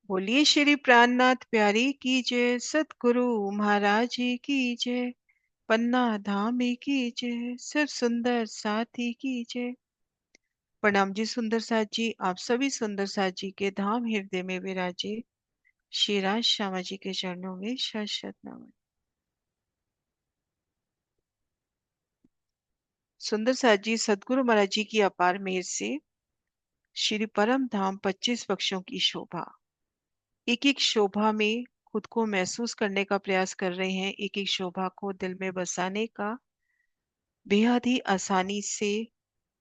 बोलिए श्री प्राणनाथ प्यारी की जय, सतगुरु महाराज जी की जय, पन्ना धामी की जय, सिर सुंदर साथी की जय। प्रणाम जी सुंदर साथ जी, आप सभी सुंदर साथ जी के धाम हृदय में विराजे श्री राज श्यामा जी के चरणों में शत शत नमन। सुंदर साथ जी, सतगुरु महाराज जी की अपार मेहर से श्री परम धाम 25 पक्षों की शोभा, एक एक शोभा में खुद को महसूस करने का प्रयास कर रहे हैं। एक एक शोभा को दिल में बसाने का बेहद ही आसानी से,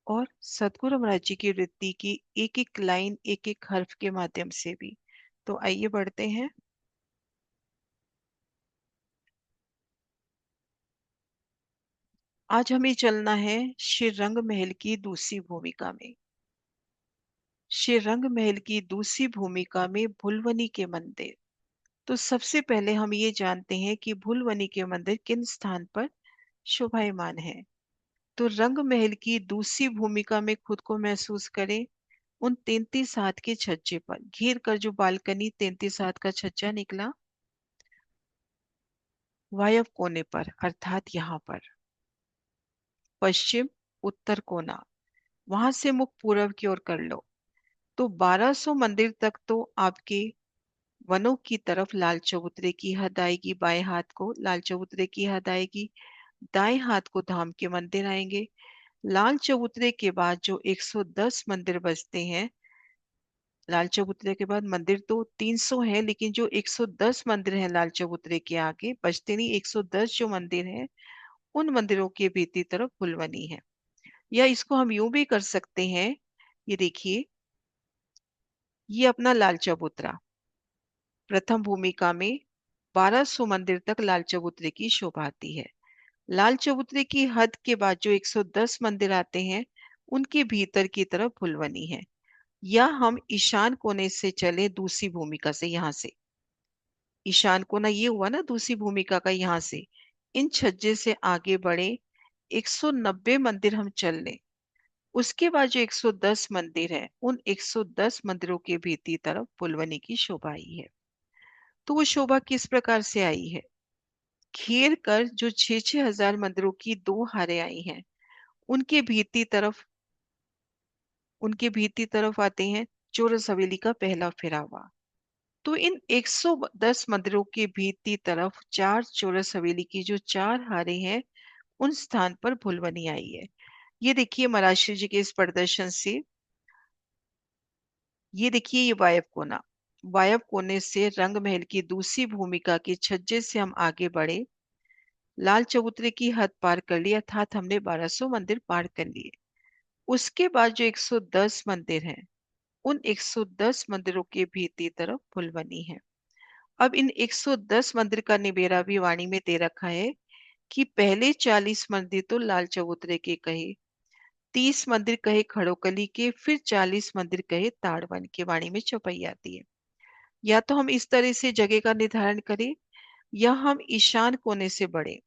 और सतगुरु महाराज जी की वृत्ति की एक एक लाइन एक एक हर्फ के माध्यम से भी। तो आइए बढ़ते हैं। आज हमें चलना है श्री रंग महल की दूसरी भूमिका में। श्री रंग महल की दूसरी भूमिका में भुलवनी के मंदिर। तो सबसे पहले हम ये जानते हैं कि भुलवनी के मंदिर किन स्थान पर शोभायमान है। तो रंग महल की दूसरी भूमिका में खुद को महसूस करें उन 33 हाथ के छज्जे पर घेर कर। जो बालकनी 33 हाथ का छज्जा निकला वायव्य कोने पर, अर्थात यहाँ पर पश्चिम उत्तर कोना, वहां से मुख पूर्व की ओर कर लो। तो 1200 मंदिर तक तो आपके वनों की तरफ लाल चबूतरे की हद आएगी। बाएं हाथ को लाल चबूतरे की हद आएगी, दाएं हाथ को धाम के मंदिर आएंगे। लाल चबूतरे के बाद जो 110 मंदिर बचते हैं, लाल चबूतरे के बाद मंदिर तो 300 है, लेकिन जो 110 मंदिर हैं लाल चबूतरे के आगे बचते नहीं। 110 जो मंदिर हैं उन मंदिरों के भीतरी तरफ फुलवनी है। या इसको हम यूं भी कर सकते हैं, ये देखिए, ये अपना लाल चबूतरा प्रथम भूमिका में 1200 मंदिर तक लाल चबूतरे की शोभा आती है। लाल चबूतरे की हद के बाद जो 110 मंदिर आते हैं उनके भीतर की तरफ फुलवनी है। या हम ईशान कोने से चले दूसरी भूमिका से, यहाँ से ईशान कोना ये हुआ ना दूसरी भूमिका का, यहाँ से इन छज्जे से आगे बढ़े 190 मंदिर हम चल लें। उसके बाद जो 110 मंदिर है उन 110 मंदिरों के भीतरी तरफ पुलवनी की शोभा आई है। तो वो शोभा किस प्रकार से आई है? घेर कर जो 6-6 हजार मंदिरों की दो हारें आई हैं उनके भीतरी तरफ, उनके भीतरी तरफ आते हैं चौरस हवेली का पहला फिरावा। तो इन 110 मंदिरों के भीतरी तरफ चार चौरस हवेली की जो चार हारें हैं उन स्थान पर भुलवनी आई है। ये देखिए महाराष्ट्र जी के इस प्रदर्शन से, ये देखिए ये वायव कोना, वायव कोने से रंग महल की दूसरी भूमिका के छज्जे से हम आगे बढ़े, लाल चबूतरे की हद पार कर ली, अर्थात हमने 1200 मंदिर पार कर लिए। उसके बाद जो 110 मंदिर हैं उन 110 मंदिरों के भीतरी तरफ फुलवनी है। अब इन 110 मंदिर का निबेरा भी वाणी में दे रखा है कि पहले 40 मंदिर तो लाल चबूतरे के कहे, 30 मंदिर कहे खड़ोकली के, फिर 40 मंदिर कहे ताड़वन के, वाणी में चौपाई आती है। या तो हम इस तरह से जगह का निर्धारण करें, या हम ईशान कोने से बढ़े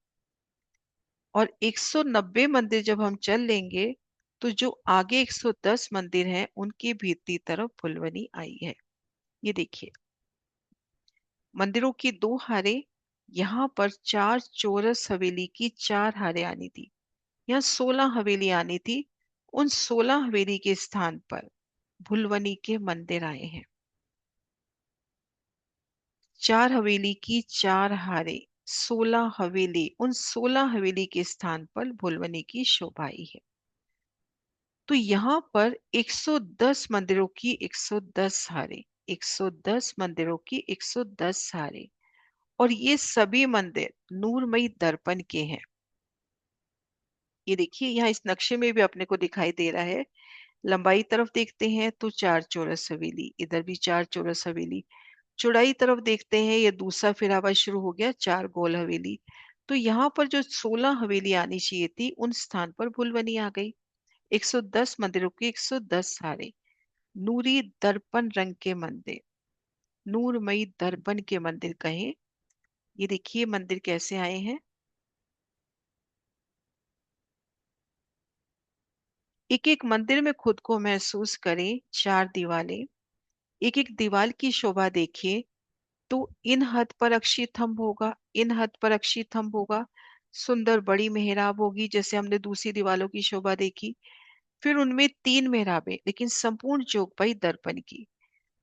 और 190 मंदिर जब हम चल लेंगे तो जो आगे 110 मंदिर हैं उनकी भीतरी तरफ फुलवनी आई है। ये देखिए मंदिरों की दो हारें, यहाँ पर चार चौरस हवेली की चार हारें आनी थी, यहाँ 16 हवेली आनी थी। उन 16 हवेली के स्थान पर भुलवनी के मंदिर आए हैं। चार हवेली की चार हारे, 16 हवेली, उन 16 हवेली के स्थान पर भुलवनी की शोभा आई है। तो यहाँ पर 110 मंदिरों की 110 हारे, 110 मंदिरों की 110 हारे, और ये सभी मंदिर नूरमयी दर्पण के हैं। ये देखिए यहाँ इस नक्शे में भी अपने को दिखाई दे रहा है। लंबाई तरफ देखते हैं तो चार चौरस हवेली, इधर भी चार चौरस हवेली। चौड़ाई तरफ देखते हैं, ये दूसरा फिरावा शुरू हो गया, चार गोल हवेली। तो यहाँ पर जो 16 हवेली आनी चाहिए थी उन स्थान पर भुलवनी आ गई। 110 मंदिरों के 110 हारे, नूरी दर्पण रंग के मंदिर, नूरमयी दर्पण के मंदिर कहें। ये देखिए मंदिर कैसे आए हैं। एक एक मंदिर में खुद को महसूस करें। चार दीवारें, एक एक दीवार की शोभा देखिए, तो इन हद पर अक्षी थंब होगा, इन हद पर अक्षी थंब होगा, सुंदर बड़ी मेहराब होगी जैसे हमने दूसरी दीवारों की शोभा देखी। फिर उनमें 3 मेहराबें, लेकिन संपूर्ण चौपाई दर्पण की।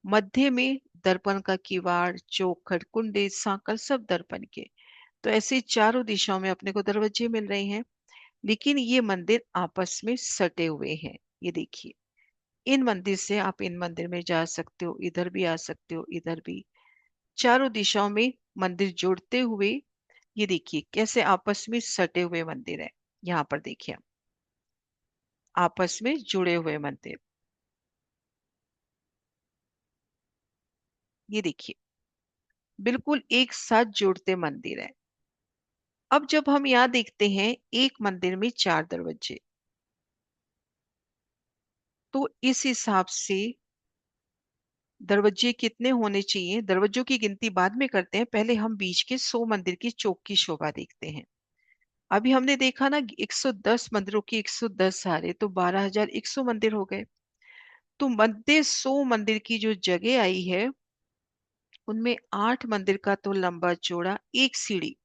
मध्य में दर्पण का किवाड़, चौखट, कुंडे, सांकल सब दर्पण के। तो ऐसे चारों दिशाओं में अपने को दरवाजे मिल रहे हैं, लेकिन ये मंदिर आपस में सटे हुए हैं। ये देखिए, इन मंदिर से आप इन मंदिर में जा सकते हो, इधर भी आ सकते हो, इधर भी। चारों दिशाओं में मंदिर जुड़ते हुए, ये देखिए कैसे आपस में सटे हुए मंदिर है। यहाँ पर देखिए, आपस में जुड़े हुए मंदिर, ये देखिए बिल्कुल एक साथ जुड़ते मंदिर है। अब जब हम यहाँ देखते हैं एक मंदिर में 4 दरवाजे, तो इस हिसाब से दरवाजे कितने होने चाहिए, दरवाजों की गिनती बाद में करते हैं, पहले हम बीच के 100 मंदिर की चौक की शोभा देखते हैं। अभी हमने देखा ना 110 मंदिरों की 110 हारे, तो 12,100 मंदिर हो गए। तो मध्य 100 मंदिर की जो जगह आई है, उनमें 8 मंदिर का तो लंबा चौड़ा एक सीढ़ी,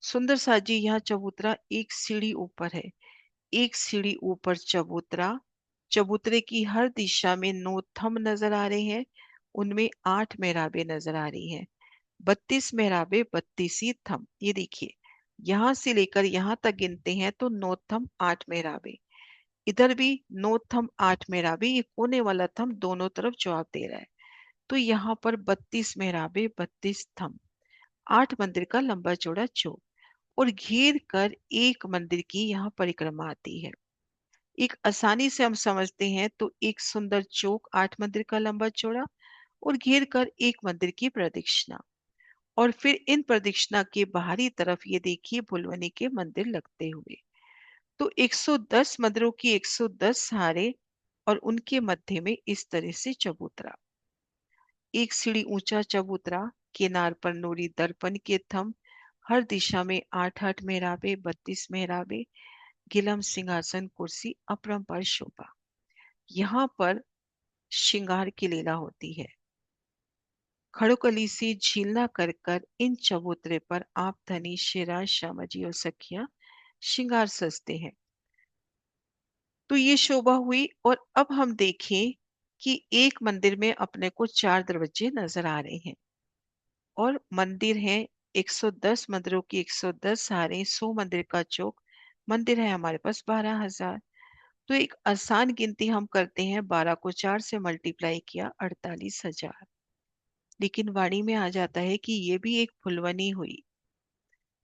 सुंदर साजी यहाँ चबूतरा एक सीढ़ी ऊपर है, एक सीढ़ी ऊपर चबूतरा। चबूतरे की हर दिशा में 9 थंब नजर आ रहे हैं, उनमें 8 मेहराबें नजर आ रही हैं। 32 मेहराबे, 32 ही थंब। ये देखिए, यहां से लेकर यहां तक गिनते हैं तो 9 थंब 8 मेहराबे। इधर भी 9 थंब 8 मेहराबे, ये कोने वाला थंब दोनों तरफ जवाब दे रहा है। तो यहाँ पर 32 मेहराबे, 32 थंब, 8 मंदिर का लंबा चौड़ा चौक, और घेर कर एक मंदिर की यहाँ परिक्रमा आती है। एक आसानी से हम समझते हैं तो एक सुंदर चौक, 8 मंदिर का लंबा चौड़ा, और घेर कर एक मंदिर की प्रदक्षिणा। और फिर इन प्रदक्षिणा के बाहरी तरफ ये देखिए भुलवनी के मंदिर लगते हुए। तो 110 मंदिरों की 110 हारे, और उनके मध्य में इस तरह से चबूतरा, एक सीढ़ी ऊंचा चबूतरा, किनार पर नूरी दर्पण के थंब, हर दिशा में 8-8 मेहराबे, 32 मेहराबे, गिलम सिंहासन कुर्सी, अपरंपार शोभा। यहाँ पर श्रृंगार की लीला होती है। खड़ोकली से झीलना कर कर इन चबूतरे पर आप धनी शेरा शामजी और सखियां श्रृंगार सजते हैं। तो ये शोभा हुई। और अब हम देखें कि एक मंदिर में अपने को 4 दरवाजे नजर आ रहे हैं, और मंदिर हैं 110 मंदिरों की 110 हारें, 100 मंदिर का चौक, मंदिर है हमारे पास 12,000। तो एक आसान गिनती हम करते हैं, 12 को 4 से मल्टीप्लाई किया 48,000। लेकिन वाणी में आ जाता है कि ये भी एक फुलवनी हुई,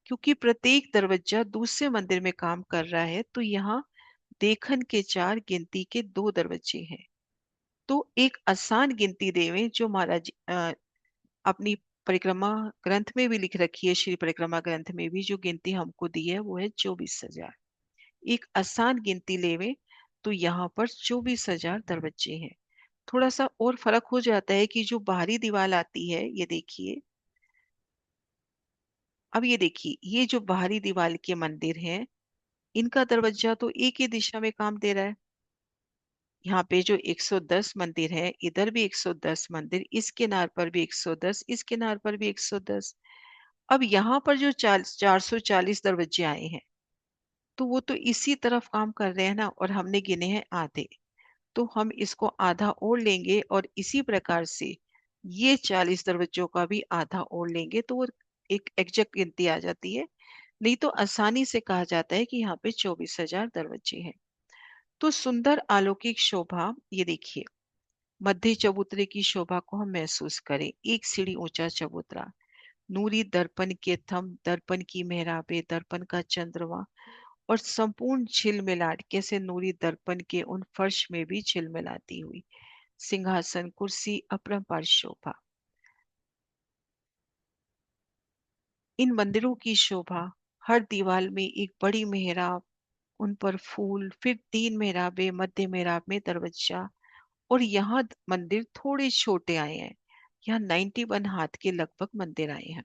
क्योंकि प्रत्येक दरवाजा दूसरे मंदिर में काम कर रहा है। तो यहाँ देखन के 4, गिनती के 2 दरवाजे हैं। तो एक आसान गिनती देवें जो महाराज अपनी परिक्रमा ग्रंथ में भी लिख रखी है, श्री परिक्रमा ग्रंथ में भी जो गिनती हमको दी है वो है 24,000। एक आसान गिनती लेवे तो यहाँ पर 24,000 दरवाजे हैं। थोड़ा सा और फर्क हो जाता है कि जो बाहरी दीवार आती है, ये देखिए, अब ये देखिए, ये जो बाहरी दीवार के मंदिर हैं, इनका दरवाजा तो एक ही दिशा में काम दे रहा है। यहाँ पे जो 110 मंदिर है, इधर भी 110 मंदिर, इस किनार पर भी 110, इस किनार पर भी 110। अब यहाँ पर जो 440 दरवाजे आए हैं, तो वो तो इसी तरफ काम कर रहे हैं ना, और हमने गिने हैं आधे। तो हम इसको आधा और लेंगे, और इसी प्रकार से ये 40 दरवाजों का भी आधा और लेंगे, तो वो एक एग्जैक्ट गिनती आ जाती है। नहीं तो आसानी से कहा जाता है कि यहाँ पे 24,000 दरवाजे हैं। तो सुंदर अलौकिक शोभा, ये देखिए, मध्य चबूतरे की शोभा को हम महसूस करें। एक सीढ़ी ऊंचा चबूतरा, नूरी दर्पण के थंब, दर्पण की मेहराबे, दर्पण का चंद्रमा, और संपूर्ण झिलमिलाट कैसे नूरी दर्पण के उन फर्श में भी झिलमिलाती हुई सिंहासन कुर्सी, अपरंपार शोभा। इन मंदिरों की शोभा, हर दीवार में एक बड़ी मेहराब, उन पर फूल, फिर 3 मेहराबे, मध्य मेहराब में दरवाजा, और यहाँ मंदिर थोड़े छोटे आए हैं। यहाँ 91 हाथ के लगभग मंदिर आए हैं।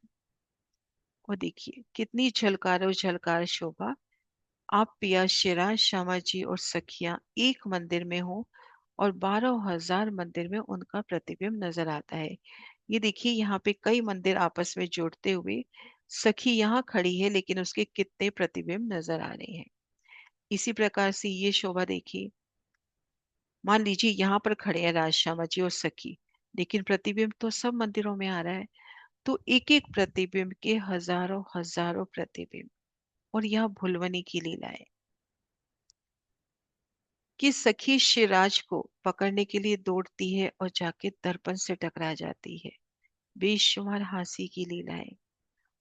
और देखिए कितनी झलकारो झलकार शोभा। आप पिया शेरा श्यामा जी और सखियां एक मंदिर में हो, और 12,000 मंदिर में उनका प्रतिबिंब नजर आता है। ये देखिए यहाँ पे कई मंदिर आपस में जोड़ते हुए सखी यहाँ खड़ी है, लेकिन उसके कितने प्रतिबिंब नजर आ रहे हैं। इसी प्रकार से ये शोभा देखिए, मान लीजिए यहाँ पर खड़े हैं राज श्यामा जी और सखी, लेकिन प्रतिबिंब तो सब मंदिरों में आ रहा है। तो एक एक प्रतिबिंब के हजारों हजारों प्रतिबिंब। और यह भुलवनी की लीला है कि सखी शिवराज को पकड़ने के लिए दौड़ती है और जाके दर्पण से टकरा जाती है। बेशुमार हंसी की लीला है।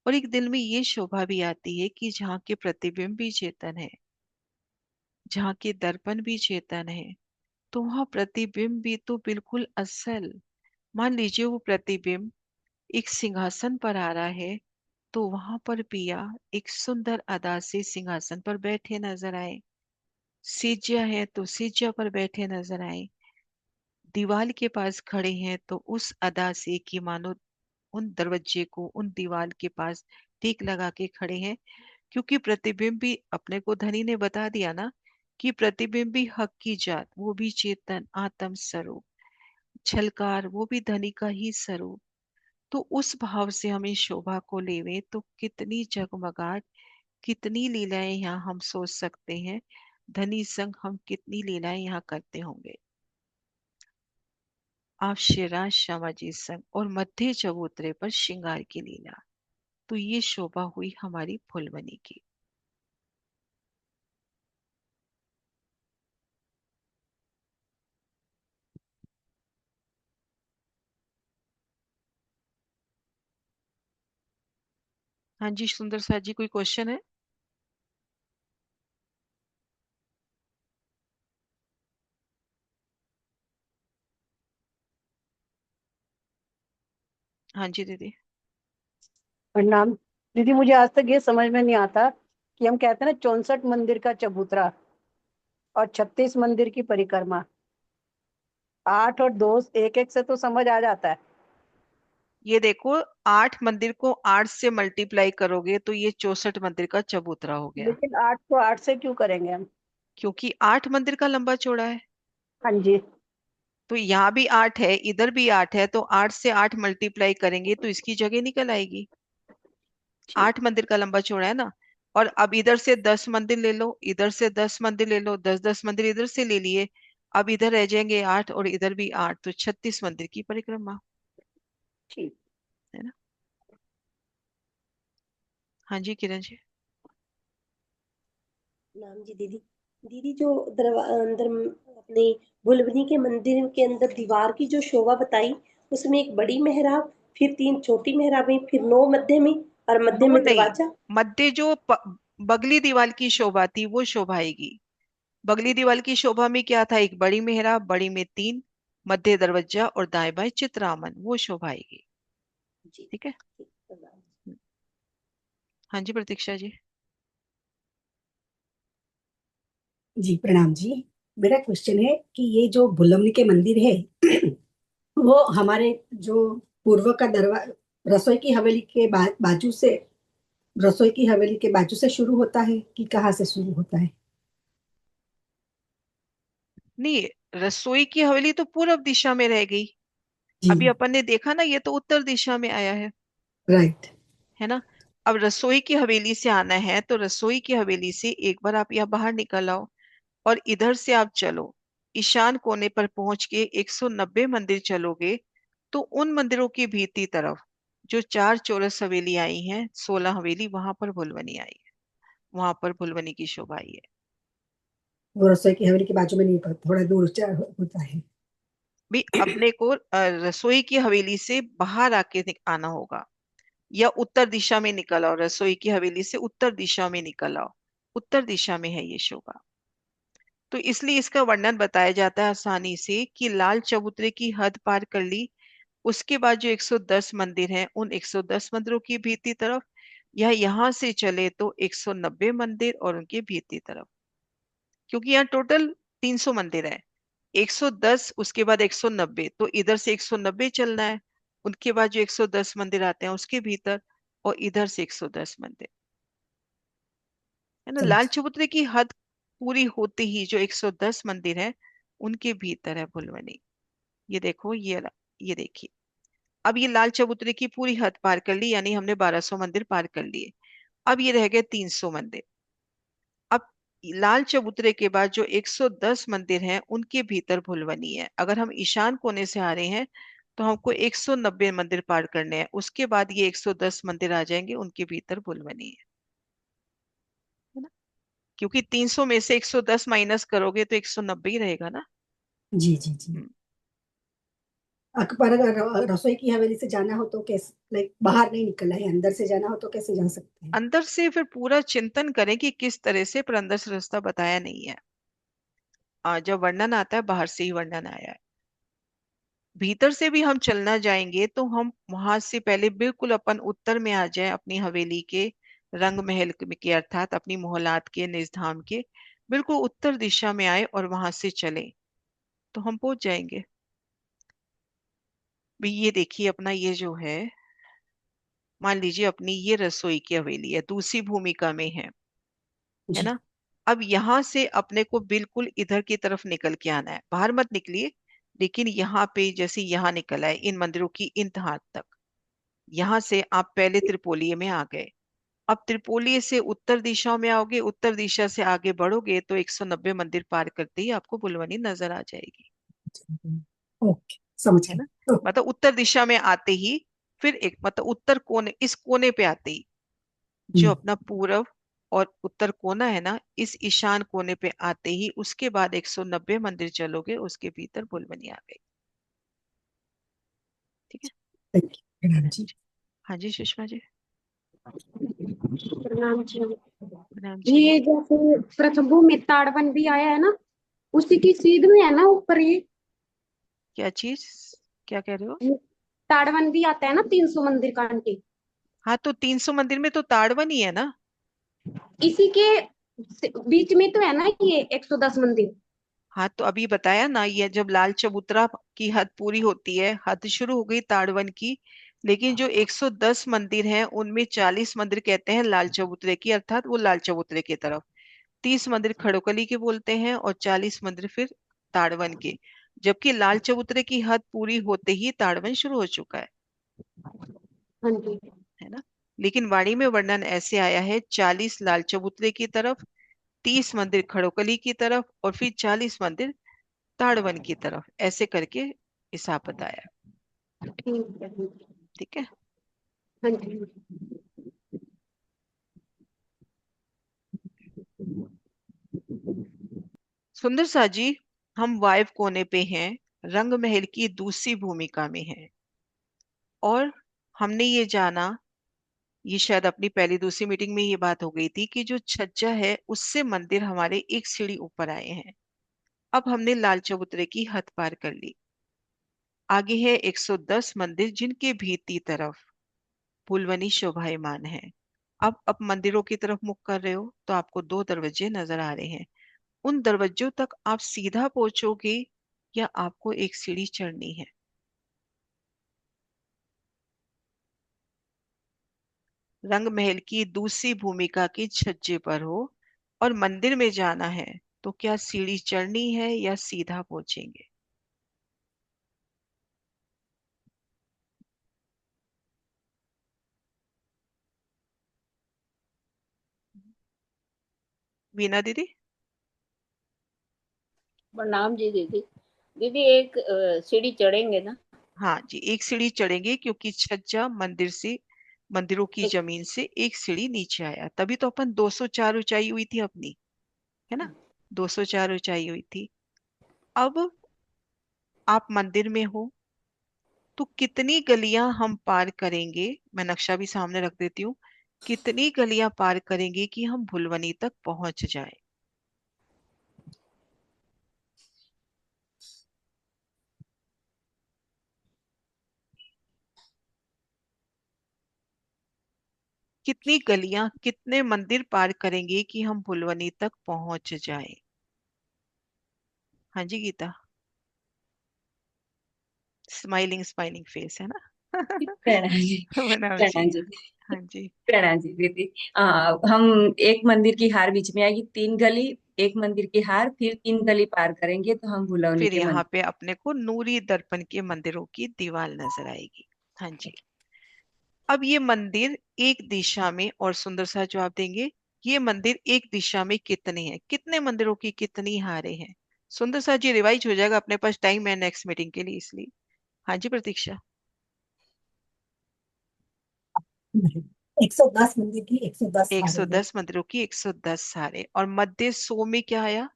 और एक दिल में ये शोभा भी आती है कि जहाँ के प्रतिबिंब भी चेतन है, जहाँ के दर्पण भी चेतन है, तो वहाँ प्रतिबिंब भी तो बिल्कुल असल। मान लीजिए वो प्रतिबिंब एक सिंहासन पर आ रहा है, तो वहां पर पिया एक सुंदर अदा से सिंहासन पर बैठे नजर आए। सिज्या है तो सिज्या पर बैठे नजर आए। दीवाल के पास खड़े हैं तो उस अदा से कि मानो उन दरवाजे को उन दीवार के पास टीक लगा के खड़े हैं। क्योंकि प्रतिबिंब भी अपने को धनी ने बता दिया ना कि प्रतिबिंब भी हक की जात, वो भी चेतन आत्म स्वरूप, झलकार वो भी धनी का ही स्वरूप। तो उस भाव से हमें शोभा को लेवे तो कितनी जगमगाहट, कितनी लीलाएं यहाँ हम सोच सकते हैं। धनी संग हम कितनी लीलाएं यहाँ करते होंगे। आप शिवराज श्यामाजी संग और मध्य चबूतरे पर श्रृंगार की लीला। तो ये शोभा हुई हमारी फुलवनी की। हाँ जी सुंदर सा जी, कोई क्वेश्चन है? हाँ जी दीदी। प्रणाम। दीदी, मुझे आज तक ये समझ में नहीं आता कि हम कहते हैं ना 64 मंदिर का चबूतरा और 36 मंदिर की परिक्रमा, 8 और 2 एक एक से तो समझ आ जाता है। ये देखो, 8 मंदिर को 8 से मल्टीप्लाई करोगे तो ये 64 मंदिर का चबूतरा हो गया। लेकिन 8 को 8 से क्यों करेंगे हम? क्योंकि 8 मंदिर का लंबा चौड़ा है। हाँ जी। तो यहाँ भी 8 है, इधर भी 8 है, तो 8 से 8 मल्टीप्लाई करेंगे तो इसकी जगह निकल आएगी। ठीक। 8 मंदिर का लंबा चौड़ा है ना। और अब इधर से 10 मंदिर ले लो, इधर से 10 मंदिर ले लो, 10 10 मंदिर इधर से ले लिए। अब इधर रह जाएंगे 8 और इधर भी 8, तो 36 मंदिर की परिक्रमा। ठीक। है ना। हाँ जी किरण जी। नाम जी दीदी। दीदी जो अंदर अपने बुलबुली के मंदिर के अंदर दीवार की जो शोभा बताई, उसमें एक बड़ी मेहराब, फिर 3 छोटी मेहराबें, फिर 9 मध्य में और मध्य नो में नहीं, दरवाजा। मध्य जो बगली दीवार की शोभा थी वो शोभा आएगी। बगली दीवार की शोभा में क्या था? एक बड़ी मेहराब, बड़ी में 3, मध्य दरवाजा और दाएं बाएं चित्रामन, वो शोभा आएगी। जी ठीक है। ठीक, प्रणाम। हाँ जी प्रतीक्षा जी। जी प्रणाम जी। मेरा क्वेश्चन है कि ये जो बुलमनी के मंदिर है वो हमारे जो पूर्व का दरवाजा रसोई की हवेली के बाजू से, रसोई की हवेली के बाजू से शुरू होता है कि कहाँ से शुरू होता है? नहीं, रसोई की हवेली तो पूर्व दिशा में रह गई। जी। अभी अपन ने देखा ना, ये तो उत्तर दिशा में आया राइट। है ना। अब रसोई की हवेली से आना है तो रसोई की हवेली से एक बार आप यहाँ बाहर निकल आओ और इधर से आप चलो, ईशान कोने पर पहुंच के 190 मंदिर चलोगे, तो उन मंदिरों की भीती तरफ जो 4 चौरस हवेली आई हैं, 16 हवेली, वहां पर भुलवनी आई है। वहां पर भुलवनी की शोभा आई है। वो रसोई की हवेली के बाजू में नहीं, थोड़ा दूर होता है। भी अपने को रसोई की हवेली से बाहर आके आना होगा, या उत्तर दिशा में निकल आओ, रसोई की हवेली से उत्तर दिशा में निकल आओ। उत्तर दिशा में है ये शोभा। तो इसलिए इसका वर्णन बताया जाता है आसानी से कि लाल चबूतरे की हद पार कर ली, उसके बाद जो 110 मंदिर हैं उन 110 मंदिरों की भीती तरफ, या यहाँ से चले तो 190 मंदिर और उनके भीती तरफ। क्योंकि यहाँ टोटल 300 मंदिर है, 110 उसके बाद 190, तो इधर से 190 चलना है, उनके बाद जो 110 मंदिर आते हैं उसके भीतर, और इधर से 110 मंदिर। है ना। लाल समझ। चबूतरे की हद पूरी होते ही जो 110 मंदिर है उनके भीतर है भुलवनी। ये देखो, ये देखिए। अब ये लाल चबूतरे की पूरी हद पार कर ली, यानी हमने 1200 मंदिर पार कर लिए। अब ये रह गए 300 मंदिर। अब लाल चबूतरे के बाद जो 110 मंदिर हैं उनके भीतर भुलवनी है। अगर हम ईशान कोने से आ रहे हैं तो हमको 190 मंदिर पार करने हैं, उसके बाद ये 110 मंदिर आ जाएंगे, उनके भीतर भुलवनी है ना। क्योंकि 300 में से 110 माइनस करोगे तो 190 ही रहेगा ना। जी जी जी। हम्म। अकबर, अगर रसोई की हवेली से जाना हो तो कैसे, लाइक बाहर नहीं निकलना है, अंदर से जाना हो तो कैसे जा सकते हैं? अंदर से फिर पूरा चिंतन करें कि किस तरह से, पर अंदर से रास्ता बताया नहीं है। जब वर्णन आता है बाहर से ही वर्णन आया है। भीतर से भी हम चलना जाएंगे तो हम वहां से पहले बिल्कुल अपन उत्तर में आ जाए, अपनी हवेली के, रंग महल के, अर्थात अपनी मोहलात के, निजधाम के बिल्कुल उत्तर दिशा में आए और वहां से चले तो हम पहुंच जाएंगे। भी ये देखिए, अपना ये जो है, मान लीजिए अपनी ये रसोई की हवेली है, दूसरी भूमिका में है जी। ना। अब यहां से अपने को बिल्कुल इधर की तरफ निकल के आना है, बाहर मत निकलिए, लेकिन यहाँ पे जैसे यहाँ निकला है इन मंदिरों की इन हाथ तक, यहाँ से आप पहले त्रिपोलिये में आ गए। अब त्रिपोलिये से उत्तर दिशा में आओगे, उत्तर दिशा से आगे बढ़ोगे तो 190 मंदिर पार करते ही आपको बुलवनी नजर आ जाएगी। ओके, समझ है ना। गए। मतलब उत्तर दिशा में आते ही, फिर एक मतलब उत्तर कोने, इस कोने पे आते ही, जो अपना पूरब और उत्तर कोना है ना, इस ईशान कोने पे आते ही उसके बाद 190 मंदिर चलोगे, उसके भीतर बुलवनी आ गई। ठीक है। थैंक यू प्रणाम जी। हाँ जी सुषमा जी। प्रणाम जी। प्रणाम जी। ये जैसे प्रथमों में ताड़वन भी आया है ना, उसी की सीध में है ना ऊपर ये। क्या चीज, क्या कह रहे हो? ताड़वन भी आता है ना 300 मंदिर का आंटी। हाँ, तो 300 मंदिर में तो ताड़वन ही है ना। इसी के बीच में तो है ना ये 110 मंदिर। हाँ, तो अभी बताया ना, ये जब लाल चबूतरा की हद पूरी होती है, हद शुरू हो गई ताड़वन की, लेकिन जो 110 मंदिर हैं उनमें 40 मंदिर कहते हैं लाल चबूतरे की, अर्थात वो लाल चबूतरे की तरफ, 30 मंदिर खड़ोकली के बोलते हैं और 40 मंदिर फिर ताड़वन के। जबकि लाल चबूतरे की हद पूरी होते ही ताड़वन शुरू हो चुका हाँ जी। है ना। लेकिन वाणी में वर्णन ऐसे आया है, 40 लाल चबूतरे की तरफ, 30 मंदिर खड़ोकली की तरफ और फिर 40 मंदिर ताड़वन की तरफ, ऐसे करके हिसाब बताया। ठीक है। ठीक है। हाँ जी। सुंदर सा जी, हम वायव कोने पे हैं, रंग महल की दूसरी भूमिका में हैं, और हमने ये जाना, ये शायद अपनी पहली दूसरी मीटिंग में ये बात हो गई थी कि जो छज्जा है उससे मंदिर हमारे एक सीढ़ी ऊपर आए हैं। अब हमने लाल चबूतरे की हद पार कर ली। आगे है 110 मंदिर जिनके भीती तरफ फूलवनी शोभायमान है। अब मंदिरों की तरफ मुख कर रहे हो तो आपको दो दरवाजे नजर आ रहे हैं। उन दरवाजों तक आप सीधा पहुंचोगे या आपको एक सीढ़ी चढ़नी है? रंग महल की दूसरी भूमिका के छज्जे पर हो और मंदिर में जाना है, तो क्या सीढ़ी चढ़नी है या सीधा पहुंचेंगे? वीना दीदी। प्रणाम जी दीदी। दीदी एक सीढ़ी चढ़ेंगे ना? हाँ जी, एक सीढ़ी चढ़ेंगे, क्योंकि छज्जा मंदिर से, मंदिरों की एक जमीन से एक सीढ़ी नीचे आया, तभी तो अपन 204 ऊंचाई हुई थी अपनी, है ना। 204 ऊंचाई हुई थी। अब आप मंदिर में हो तो कितनी गलियां हम पार करेंगे, मैं नक्शा भी सामने रख देती हूँ, कितनी गलियां पार करेंगे कि हम भुलवनी तक पहुंच जाए? कितनी गलियां, कितने मंदिर पार करेंगे कि हम भुलवनी तक पहुंच जाए? हाँ जी गीता। स्माइलिंग स्माइलिंग फेस है ना। प्रणाम जी। बनाओ जी। प्रणाम जी। हाँ जी। प्रणाम जी दीदी। हम एक मंदिर की हार बीच में आएगी, 3 गली एक मंदिर की हार, फिर 3 गली पार करेंगे तो हम भुलौनी फिर के यहाँ मंदिर। पे अपने को नूरी दर्पण के मंदिरों की दीवार नजर आएगी। हाँ जी। अब ये मंदिर एक दिशा में, और सुंदर सा जवाब देंगे, ये मंदिर एक दिशा में कितने हैं, कितने मंदिरों की कितनी हारें हैं? सुंदर सा जी रिवाइज हो जाएगा, अपने पास टाइम है नेक्स्ट मीटिंग के लिए, इसलिए। हाँ जी प्रतीक्षा। 110 मंदिर की 110 हारे हैं। 110 मंदिरों की 110 हारें। और मध्य 100 में क्या आया?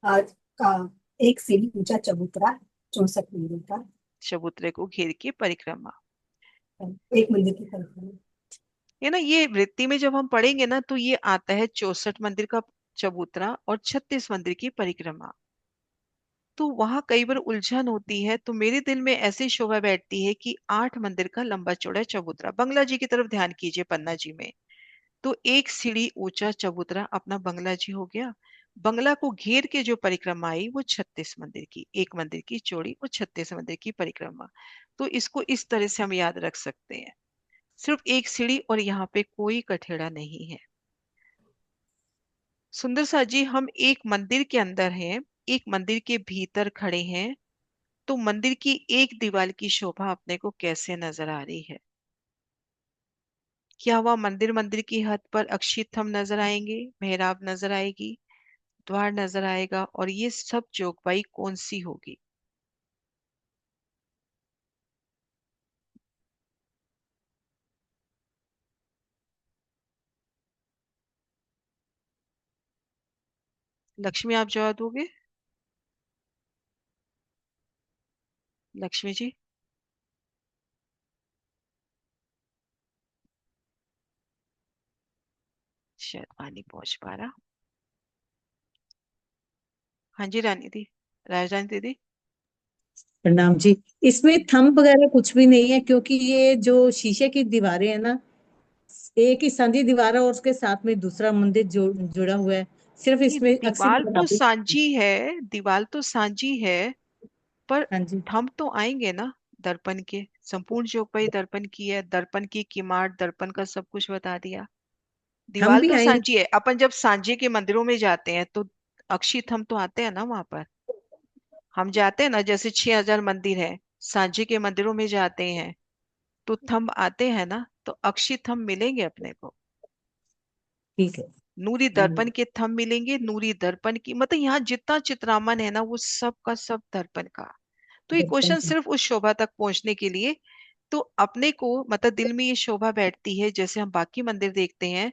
आज का एक सीढ़ी ऊंचा चबूतरा 64 मंदिर का। चबूतरे को घेर के परिक्रमा। एक मंदिर की परिक्रमा। ये ना, ये वृत्ति में जब हम पढ़ेंगे ना, तो ये आता है 64 मंदिर का चबूतरा और 36 मंदिर की परिक्रमा। तो वहां कई बार उलझन होती है, तो मेरे दिल में ऐसी शोभा बैठती है कि 8 मंदिर का लंबा चौड़ा चबूतरा। बंगला जी की तरफ ध्यान कीजिए, पन्ना जी में। तो एक सीढ़ी ऊंचा चबूतरा अपना बंगला जी हो गया। बंगला को घेर के जो परिक्रमा आई वो 36 मंदिर की, एक मंदिर की चौड़ी और 36 मंदिर की परिक्रमा। तो इसको इस तरह से हम याद रख सकते हैं। सिर्फ एक सीढ़ी, और यहाँ पे कोई कठेड़ा नहीं है। सुंदर सा जी, हम एक मंदिर के अंदर हैं, एक मंदिर के भीतर खड़े हैं, तो मंदिर की एक दीवार की शोभा अपने को कैसे नजर आ रही है? क्या वह मंदिर, मंदिर की हद पर अक्षितम नजर आएंगे, मेहराब नजर आएगी, द्वार नजर आएगा, और ये सब चौपाई कौन सी होगी? लक्ष्मी, आप जवाब दोगे? लक्ष्मी जी। शायद पानी पहुंच पा रहा। हाँ जी रानी दी, राजरानी दीदी। प्रणाम जी। इसमें थंब वगैरह कुछ भी नहीं है, क्योंकि ये जो शीशे की दीवारें हैं ना, एक ही सांझी दीवार है और उसके साथ में दूसरा मंदिर जुड़ा हुआ है। सिर्फ ये इसमें अक्षित दीवार तो बनाते। सांझी है, दीवार तो सांझी है, पर हाँ जी। थंब तो आएंगे ना दर्पण के। संपूर्ण चौपाई दर्पण की है, दर्पण की किमाड़ दर्पण का सब कुछ बता दिया। हम दीवार भी तो आएंगे। सांझी है। अपन जब सांझे के मंदिरों में जाते हैं तो अक्षी थंब तो आते हैं ना वहां पर। हम जाते हैं ना, जैसे 6000 मंदिर है, सांझे के मंदिरों में जाते हैं तो थंब आते हैं ना, तो अक्षी थंब मिलेंगे अपने को। ठीक है। नूरी दर्पण के थंब मिलेंगे, नूरी दर्पण की, मतलब यहाँ जितना चित्रामन है ना, वो सब का सब दर्पण का। तो ये क्वेश्चन सिर्फ उस शोभा तक पहुंचने के लिए। तो अपने को मतलब दिल में ये शोभा बैठती है, जैसे हम बाकी मंदिर देखते हैं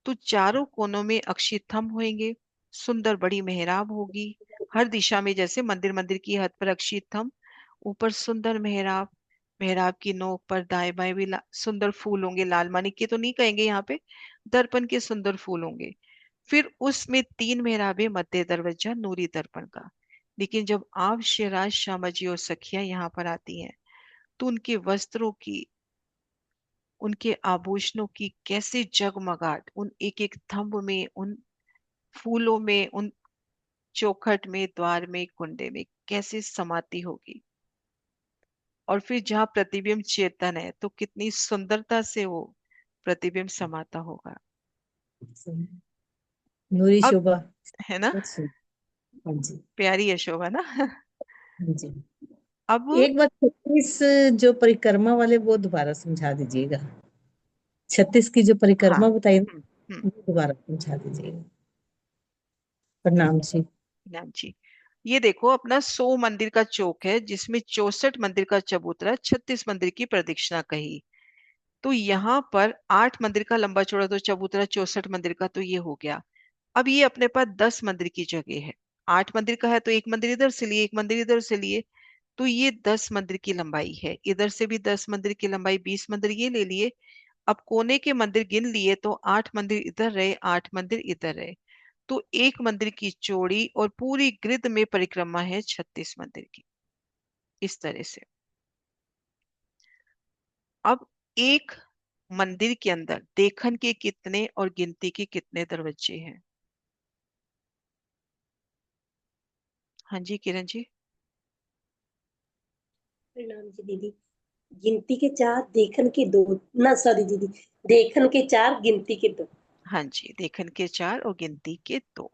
तो चारों कोनों में अक्षितम होंगे, सुंदर बड़ी मेहराब होगी हर दिशा में, जैसे मंदिर, मंदिर की हद पर अक्षितम, ऊपर सुंदर मेहराब, मेहराब की नोक पर दाएं बाएं भी सुंदर फूल होंगे, लाल मानिक के तो नहीं कहेंगे यहाँ पे, दर्पण के सुंदर फूल होंगे। फिर उसमें 3 मेहराबे, मध्य दरवाजा नूरी दर्पण का। लेकिन जब आप शिवराज श्यामा जी और सखिया यहाँ पर आती हैं, तो उनके वस्त्रों की, उनके आभूषणों की कैसे जगमगाट उन एक एक थंब में, उन फूलों में, उन चौखट में, द्वार में, कुंडे में कैसे समाती होगी। और फिर जहाँ प्रतिबिंब चेतन है, तो कितनी सुंदरता से वो प्रतिबिंब समाता होगा। नूरी अब शोभा। है ना, बहुत सुंदर। हाँ जी। प्यारी यशोभा ना। हाँ जी। अब एक बार 36 जो परिक्रमा वाले वो दोबारा समझा दीजिएगा। 36 की जो हाँ। परिक्रमा बताई ना, हम्म। वो दोबारा समझा दीजिएगा। प्रणाम जी। नाम जी, ये देखो अपना 100 मंदिर का चौक है, जिसमें 64 मंदिर का चबूतरा, 36 मंदिर की प्रदक्षिणा कही। तो यहाँ पर 8 मंदिर का लंबा चौड़ा तो चबूतरा, 64 मंदिर का तो ये हो गया। अब ये अपने पास 10 मंदिर की जगह है। 8 मंदिर का है तो एक मंदिर इधर से लिए, एक मंदिर इधर से लिए, तो ये 10 मंदिर की लंबाई है। इधर से भी 10 मंदिर की लंबाई, 20 मंदिर ये ले लिए। अब कोने के मंदिर गिन लिए तो 8 मंदिर इधर रहे, 8 मंदिर इधर रहे, तो एक मंदिर की चौड़ी और पूरी गिरिध में परिक्रमा है 36 मंदिर की, इस तरह से। अब एक मंदिर के अंदर देखन के कितने और गिनती के कितने दरवाजे हैं? हाँ जी किरण जी। प्रणाम जी दीदी। गिनती के 4, देखन के 2, ना सॉरी दीदी, देखन के 4, गिनती के 2। हाँ जी, देखन के 4 और गिनती के 2।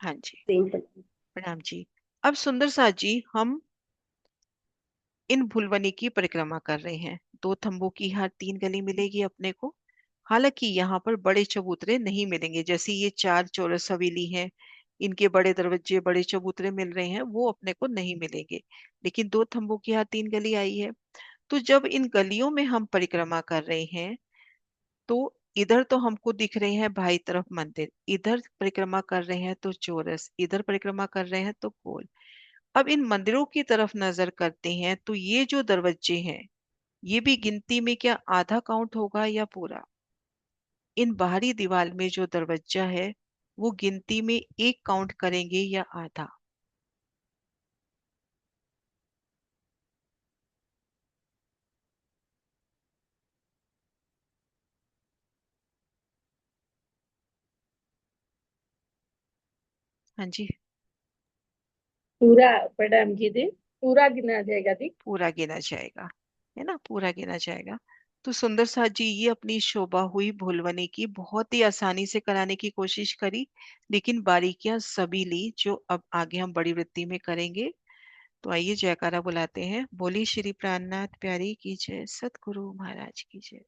हाँ जी, प्रेम प्रणाम। प्रणाम जी। अब सुंदर साथ जी, हम इन भुलवनी की परिक्रमा कर रहे हैं। 2 थंबों की हर 3 गली मिलेगी अपने को। हालांकि यहाँ पर बड़े चबूतरे नहीं मिलेंगे, जैसे ये 4 चौरस हवेली हैं, इनके बड़े दरवाजे बड़े चबूतरे मिल रहे हैं, वो अपने को नहीं मिलेंगे। लेकिन 2 थंबों की हर 3 गली आई है। तो जब इन गलियों में हम परिक्रमा कर रहे हैं, तो इधर तो हमको दिख रहे हैं बाई तरफ मंदिर, इधर परिक्रमा कर रहे हैं तो चौरस, इधर परिक्रमा कर रहे हैं तो गोल। अब इन मंदिरों की तरफ नजर करते हैं तो ये जो दरवाजे हैं, ये भी गिनती में क्या आधा काउंट होगा या पूरा? इन बाहरी दीवार में जो दरवाजा है, वो गिनती में 1 काउंट करेंगे या आधा? हाँ जी, पूरा प्रणाम जी दी, पूरा गिना जाएगा दी। पूरा गिना जाएगा, है ना, पूरा गिना जाएगा। तो सुंदर साथ जी, ये अपनी शोभा हुई भुलवने की बहुत ही आसानी से कराने की कोशिश करी, लेकिन बारीकियां सभी ली जो अब आगे हम बड़ी वृत्ति में करेंगे। तो आइए जयकारा बुलाते हैं। बोली श्री प्राणनाथ प्यारी की जय, सतगुरु महाराज की जय।